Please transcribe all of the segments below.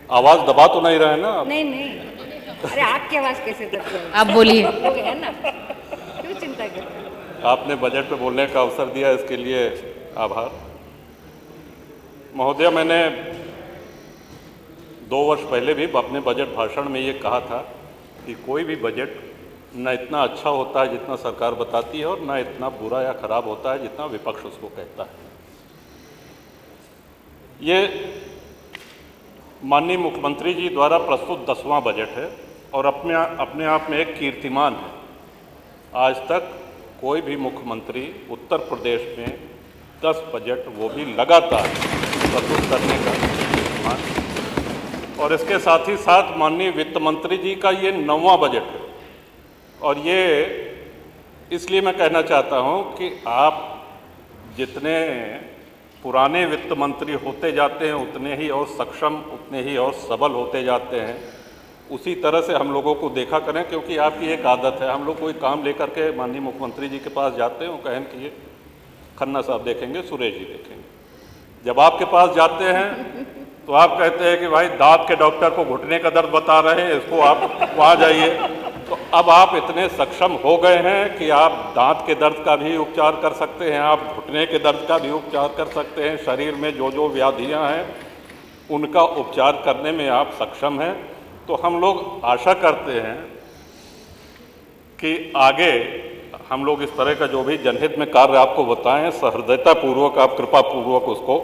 आवाज दबा तो नहीं रहे ना? नहीं नहीं, अरे आपकी आवाज कैसे दबती है? आप बोलिए। हो गया ना, क्यों चिंता करते हैं? आपने बजट पे बोलने का अवसर दिया, इसके लिए आभार। महोदय, मैंने 2 वर्ष पहले भी अपने बजट भाषण में ये कहा था कि कोई भी बजट न इतना अच्छा होता है जितना सरकार बताती है, और न इतना बुरा या खराब होता है जितना विपक्ष उसको कहता है। ये माननीय मुख्यमंत्री जी द्वारा प्रस्तुत 10वां बजट है और अपने आप में एक कीर्तिमान है। आज तक कोई भी मुख्यमंत्री उत्तर प्रदेश में 10 बजट, वो भी लगातार, प्रस्तुत करने का कीर्तिमान। और इसके साथ ही साथ माननीय वित्त मंत्री जी का ये 9वां बजट है। और ये इसलिए मैं कहना चाहता हूँ कि आप जितने पुराने वित्त मंत्री होते जाते हैं उतने ही और सक्षम, उतने ही और सबल होते जाते हैं। उसी तरह से हम लोगों को देखा करें, क्योंकि आपकी एक आदत है, हम लोग कोई काम लेकर के माननीय मुख्यमंत्री जी के पास जाते हैं, वो कहें कि ये खन्ना साहब देखेंगे, सुरेश जी देखेंगे। जब आपके पास जाते हैं तो आप कहते हैं कि भाई दांत के डॉक्टर को घुटने का दर्द बता रहे हैं, इसको आप वहाँ जाइए। तो अब आप इतने सक्षम हो गए हैं कि आप दांत के दर्द का भी उपचार कर सकते हैं, आप घुटने के दर्द का भी उपचार कर सकते हैं। शरीर में जो जो व्याधियां हैं उनका उपचार करने में आप सक्षम हैं। तो हम लोग आशा करते हैं कि आगे हम लोग इस तरह का जो भी जनहित में कार्य आपको बताएं, सहृदयतापूर्वक आप कृपापूर्वक उसको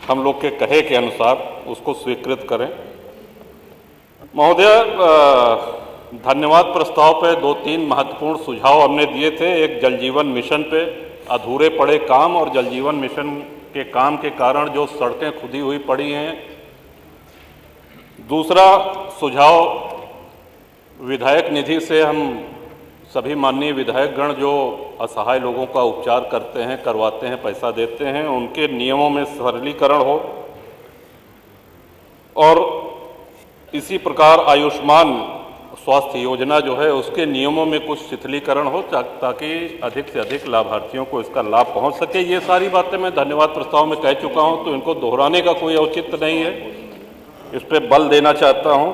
हम लोग के कहे के अनुसार उसको स्वीकृत करें। महोदय, धन्यवाद प्रस्ताव पे 2-3 महत्वपूर्ण सुझाव हमने दिए थे। एक जल जीवन मिशन पे अधूरे पड़े काम और जल जीवन मिशन के काम के कारण जो सड़कें खुदी हुई पड़ी हैं। दूसरा सुझाव, विधायक निधि से हम सभी माननीय विधायकगण जो असहाय लोगों का उपचार करते हैं, करवाते हैं, पैसा देते हैं, उनके नियमों में सरलीकरण हो। और इसी प्रकार आयुष्मान स्वास्थ्य योजना जो है उसके नियमों में कुछ शिथिलीकरण हो, ताकि अधिक से अधिक लाभार्थियों को इसका लाभ पहुंच सके। ये सारी बातें मैं धन्यवाद प्रस्ताव में कह चुका हूं, तो इनको दोहराने का कोई औचित्य नहीं है। इस पे बल देना चाहता हूं।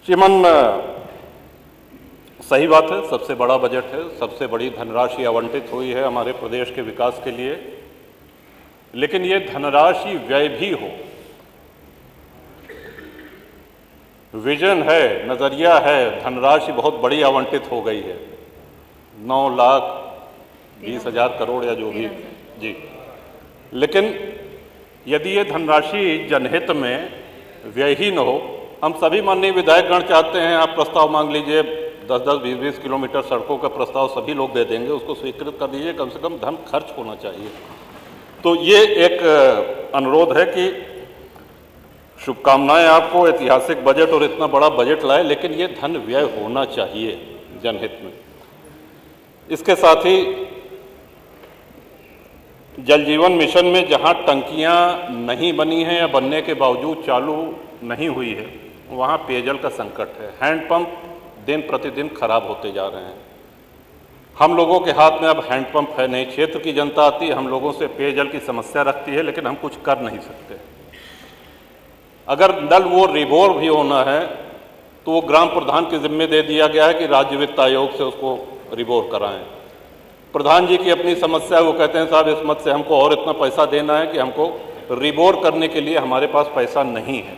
श्रीमान, सही बात है, सबसे बड़ा बजट है, सबसे बड़ी धनराशि आवंटित हुई है हमारे प्रदेश के विकास के लिए। लेकिन ये धनराशि व्यय भी हो, विजन है, नजरिया है, धनराशि बहुत बड़ी आवंटित हो गई है, 9,20,000 करोड़ या जो भी जी। लेकिन यदि ये धनराशि जनहित में व्ययहीन हो, हम सभी माननीय विधायकगण चाहते हैं, आप प्रस्ताव मांग लीजिए, 10-10, 20-20 किलोमीटर सड़कों का प्रस्ताव सभी लोग दे देंगे, उसको स्वीकृत कर दीजिए। कम से कम धन खर्च होना चाहिए। तो ये एक अनुरोध है कि शुभकामनाएं आपको, ऐतिहासिक बजट और इतना बड़ा बजट लाए, लेकिन ये धन व्यय होना चाहिए जनहित में। इसके साथ ही जल जीवन मिशन में जहां टंकियां नहीं बनी हैं या बनने के बावजूद चालू नहीं हुई है, वहां पेयजल का संकट है। हैंडपंप दिन प्रतिदिन खराब होते जा रहे हैं। हम लोगों के हाथ में अब हैंडपंप है नहीं। क्षेत्र की जनता आती है, हम लोगों से पेयजल की समस्या रखती है, लेकिन हम कुछ कर नहीं सकते। अगर नल वो रिबोर भी होना है तो वो ग्राम प्रधान के जिम्मे दे दिया गया है कि राज्य वित्त आयोग से उसको रिबोर कराएं। प्रधान जी की अपनी समस्या है, वो कहते हैं साहब इस मत से हमको और इतना पैसा देना है कि हमको रिबोर करने के लिए हमारे पास पैसा नहीं है।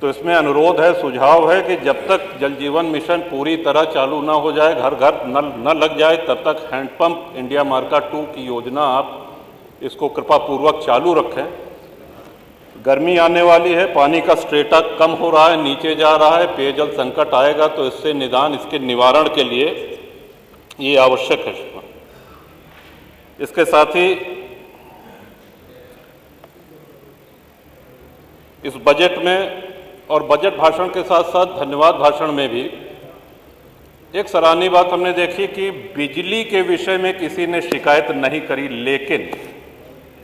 तो इसमें अनुरोध है, सुझाव है कि जब तक जल जीवन मिशन पूरी तरह चालू ना हो जाए, घर घर नल न लग जाए, तब तक हैंडपंप इंडिया मार्का 2 की योजना आप इसको कृपापूर्वक चालू रखें। गर्मी आने वाली है, पानी का स्ट्रेटा कम हो रहा है, नीचे जा रहा है, पेयजल संकट आएगा, तो इससे निदान, इसके निवारण के लिए ये आवश्यक है। इसके साथ ही इस बजट में और बजट भाषण के साथ साथ धन्यवाद भाषण में भी एक सराहनीय बात हमने देखी कि बिजली के विषय में किसी ने शिकायत नहीं करी, लेकिन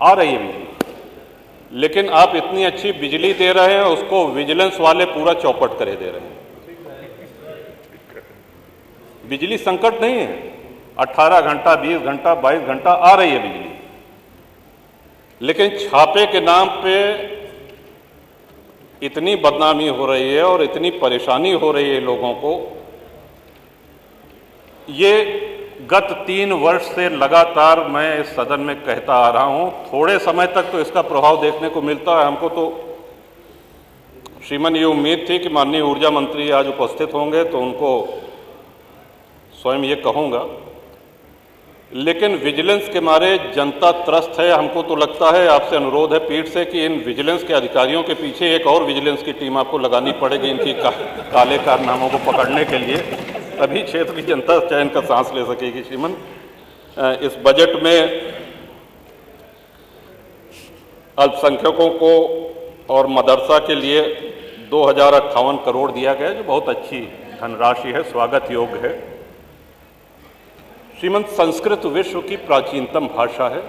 आ रही है बिजली। लेकिन आप इतनी अच्छी बिजली दे रहे हैं, उसको विजिलेंस वाले पूरा चौपट करे दे रहे हैं। बिजली संकट नहीं है, 18 घंटा, 20 घंटा, 22 घंटा आ रही है बिजली। लेकिन छापे के नाम पे इतनी बदनामी हो रही है और इतनी परेशानी हो रही है लोगों को, ये गत 3 वर्ष से लगातार मैं इस सदन में कहता आ रहा हूं। थोड़े समय तक तो इसका प्रभाव देखने को मिलता है हमको। तो श्रीमान, ये उम्मीद थी कि माननीय ऊर्जा मंत्री आज उपस्थित होंगे तो उनको स्वयं ये कहूँगा, लेकिन विजिलेंस के मारे जनता त्रस्त है। हमको तो लगता है, आपसे अनुरोध है पीठ से, कि इन विजिलेंस के अधिकारियों के पीछे एक और विजिलेंस की टीम आपको लगानी पड़ेगी इनकी काले कारनामों को पकड़ने के लिए, तभी क्षेत्र की जनता चैन का सांस ले सकेगी। श्रीमान, इस बजट में अल्पसंख्यकों को और मदरसा के लिए 2058 करोड़ दिया गया, जो बहुत अच्छी धनराशि है, स्वागत योग्य है। श्रीमंत, संस्कृत विश्व की प्राचीनतम भाषा है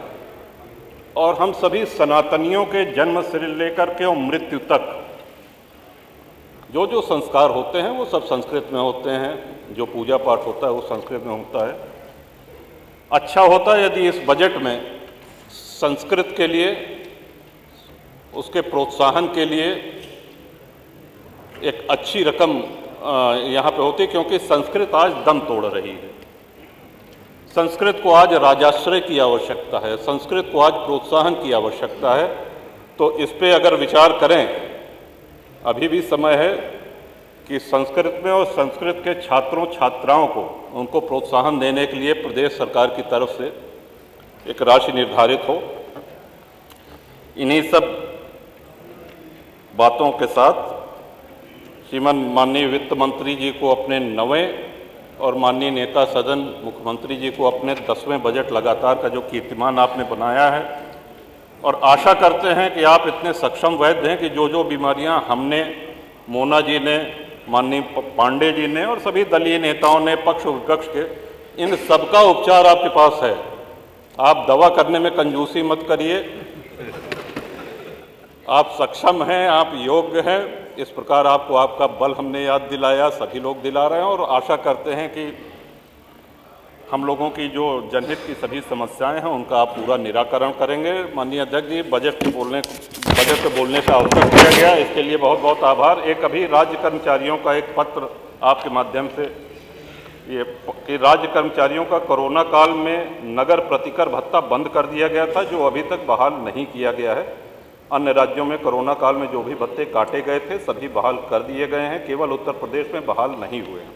और हम सभी सनातनियों के जन्म से लेकर के और मृत्यु तक जो जो संस्कार होते हैं वो सब संस्कृत में होते हैं। जो पूजा पाठ होता है वो संस्कृत में होता है। अच्छा होता है यदि इस बजट में संस्कृत के लिए, उसके प्रोत्साहन के लिए एक अच्छी रकम यहाँ पे होती है, क्योंकि संस्कृत आज दम तोड़ रही है। संस्कृत को आज राजाश्रय की आवश्यकता है, संस्कृत को आज प्रोत्साहन की आवश्यकता है। तो इस पे अगर विचार करें, अभी भी समय है कि संस्कृत में और संस्कृत के छात्रों छात्राओं को, उनको प्रोत्साहन देने के लिए प्रदेश सरकार की तरफ से एक राशि निर्धारित हो। इन्हीं सब बातों के साथ श्रीमान माननीय वित्त मंत्री जी को अपने 9वें और माननीय नेता सदन मुख्यमंत्री जी को अपने 10वें बजट लगातार का जो कीर्तिमान आपने बनाया है, और आशा करते हैं कि आप इतने सक्षम वैद्य हैं कि जो जो बीमारियां हमने, मोना जी ने, माननीय पांडे जी ने और सभी दलीय नेताओं ने, पक्ष विपक्ष के, इन सबका उपचार आपके पास है। आप दवा करने में कंजूसी मत करिए। आप सक्षम हैं, आप योग्य हैं। इस प्रकार आपको आपका बल हमने याद दिलाया, सभी लोग दिला रहे हैं, और आशा करते हैं कि हम लोगों की जो जनहित की सभी समस्याएं हैं उनका आप पूरा निराकरण करेंगे। माननीय अध्यक्ष जी, बजट पे बोलने का अवसर दिया गया, इसके लिए बहुत बहुत आभार। एक अभी राज्य कर्मचारियों का एक पत्र आपके माध्यम से, ये कि राज्य कर्मचारियों का कोरोना काल में नगर प्रतिकर भत्ता बंद कर दिया गया था, जो अभी तक बहाल नहीं किया गया है। अन्य राज्यों में कोरोना काल में जो भी भत्ते काटे गए थे सभी बहाल कर दिए गए हैं, केवल उत्तर प्रदेश में बहाल नहीं हुए हैं।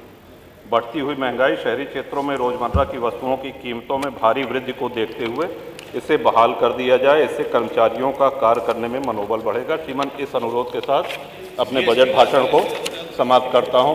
बढ़ती हुई महंगाई, शहरी क्षेत्रों में रोजमर्रा की वस्तुओं की कीमतों में भारी वृद्धि को देखते हुए इसे बहाल कर दिया जाए, इससे कर्मचारियों का कार्य करने में मनोबल बढ़ेगा। श्रीमान, इस अनुरोध के साथ अपने बजट भाषण को समाप्त करता हूं।